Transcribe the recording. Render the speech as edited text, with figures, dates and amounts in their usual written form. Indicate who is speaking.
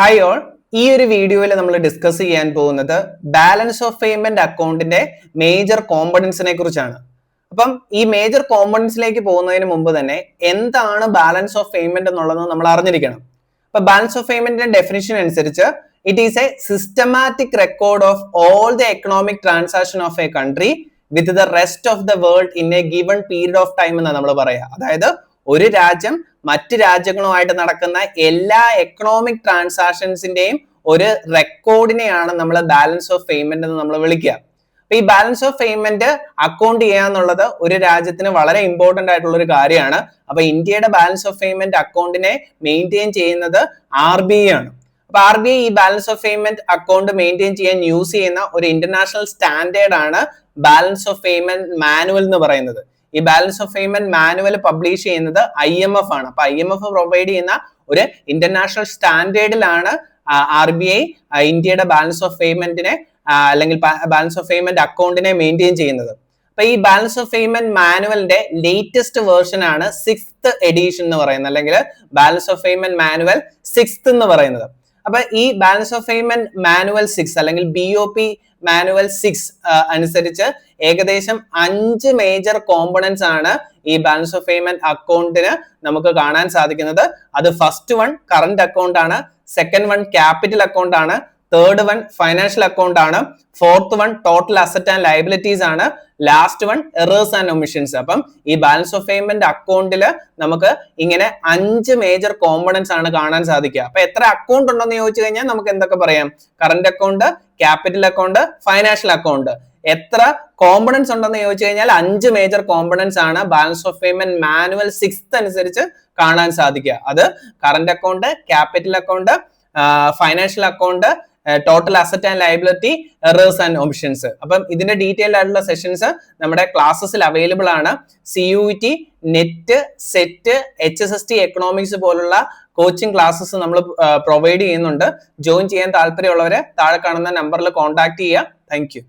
Speaker 1: Hi all, ഈ ഒരു വീഡിയോയിൽ നമ്മൾ ഡിസ്കസ് ചെയ്യാൻ പോകുന്നത് ബാലൻസ് ഓഫ് പേയ്മെന്റ് അക്കൗണ്ടിന്റെ മേജർ കോമ്പണൻസിനെ കുറിച്ചാണ്. അപ്പം ഈ മേജർ കോമ്പണൻസിലേക്ക് പോകുന്നതിന് മുമ്പ് തന്നെ എന്താണ് ബാലൻസ് ഓഫ് പേയ്മെന്റ് എന്നുള്ളത് നമ്മൾ അറിഞ്ഞിരിക്കണം. അപ്പൊ ബാലൻസ് ഓഫ് പേയ്മെന്റിന്റെ ഡെഫിനിഷൻ അനുസരിച്ച് it is A systematic record of all the economic transaction of A country with the rest of the world in A given period of time എന്ന് നമ്മൾ പറയാം. അതായത് ഒരു രാജ്യം മറ്റു രാജ്യങ്ങളുമായിട്ട് നടക്കുന്ന എല്ലാ എക്കണോമിക് ട്രാൻസാക്ഷൻസിന്റെയും ഒരു റെക്കോർഡിനെയാണ് നമ്മൾ ബാലൻസ് ഓഫ് പേയ്മെന്റ് എന്ന് നമ്മൾ വിളിക്കുക. അപ്പൊ ഈ ബാലൻസ് ഓഫ് പേയ്മെന്റ് അക്കൗണ്ട് ചെയ്യാന്നുള്ളത് ഒരു രാജ്യത്തിന് വളരെ ഇമ്പോർട്ടന്റ് ആയിട്ടുള്ള ഒരു കാര്യമാണ്. അപ്പൊ ഇന്ത്യയുടെ ബാലൻസ് ഓഫ് പേയ്മെന്റ് അക്കൗണ്ടിനെ മെയിൻറ്റെയിൻ ചെയ്യുന്നത് RBI ആണ്. അപ്പൊ RBI ഈ balance of payment account maintain ചെയ്യാൻ യൂസ് ചെയ്യുന്ന ഒരു ഇന്റർനാഷണൽ സ്റ്റാൻഡേർഡ് ആണ് ബാലൻസ് ഓഫ് പേയ്മെന്റ് മാനുവൽ എന്ന് പറയുന്നത്. ഈ balance of payment manual publish ചെയ്യുന്നത് IMF ആണ്. അപ്പൊ IMF പ്രൊവൈഡ് ചെയ്യുന്ന ഒരു ഇന്റർനാഷണൽ സ്റ്റാൻഡേർഡിലാണ് RBI ഇന്ത്യയുടെ ബാലൻസ് ഓഫ് പേയ്മെന്റിനെ അല്ലെങ്കിൽ ബാലൻസ് ഓഫ് പേയ്മെന്റ് അക്കൗണ്ടിനെ മെയിൻറ്റെയിൻ ചെയ്യുന്നത്. അപ്പൊ ഈ ബാലൻസ് ഓഫ് പേയ്മെന്റ് മാനുവലിന്റെ ലേറ്റസ്റ്റ് വേർഷൻ ആണ് 6th എഡിഷൻ എന്ന് പറയുന്നത്, അല്ലെങ്കിൽ balance of payment manual 6th എന്ന് പറയുന്നത്. അപ്പൊ ഈ ബാലൻസ് ഓഫ് പേയ്മെന്റ് മാനുവൽ 6 അല്ലെങ്കിൽ BOP മാനുവൽ 6 അനുസരിച്ച് ഏകദേശം 5 മേജർ കോമ്പണൻസ് ആണ് ഈ ബാലൻസ് ഓഫ് പേയ്മെന്റ് അക്കൗണ്ടിന് നമുക്ക് കാണാൻ സാധിക്കുന്നത്. അത് ഫസ്റ്റ് വൺ കറന്റ് അക്കൗണ്ട് ആണ്, സെക്കൻഡ് വൺ ക്യാപിറ്റൽ അക്കൗണ്ട് ആണ്, തേർഡ് വൺ ഫൈനാൻഷ്യൽ അക്കൗണ്ട് ആണ്, fourth one total asset and liabilities ആണ്, last one errors and omissions. അപ്പം ഈ ബാലൻസ് ഓഫ് പേയ്മെന്റ് അക്കൗണ്ടിൽ നമുക്ക് ഇങ്ങനെ 5 മേജർ കോമ്പണൻസ് ആണ് കാണാൻ സാധിക്കുക. അപ്പൊ എത്ര അക്കൗണ്ട് ഉണ്ടെന്ന് ചോദിച്ചു കഴിഞ്ഞാൽ നമുക്ക് എന്തൊക്കെ പറയാം? Current account, capital account, financial account. എത്ര കോമ്പണൻസ് ഉണ്ടെന്ന് ചോദിച്ചു കഴിഞ്ഞാൽ 5 മേജർ കോമ്പണൻസ് ആണ് balance of payment manual 6th അനുസരിച്ച് കാണാൻ സാധിക്കുക. അത് current account, capital account, financial account, total asset and liability, errors and omissions. അപ്പം ഇതിന്റെ ഡീറ്റെയിൽഡ് ആയിട്ടുള്ള സെഷൻസ് നമ്മുടെ ക്ലാസ്സസിൽ അവൈലബിൾ ആണ്. CUET, NET, SET, HSST economics പോലുള്ള കോച്ചിങ് ക്ലാസ്സസ് നമ്മൾ പ്രൊവൈഡ് ചെയ്യുന്നുണ്ട്. ജോയിൻ ചെയ്യാൻ താല്പര്യമുള്ളവരെ താഴെ കാണുന്ന നമ്പറിൽ കോൺടാക്ട് ചെയ്യുക. Thank you.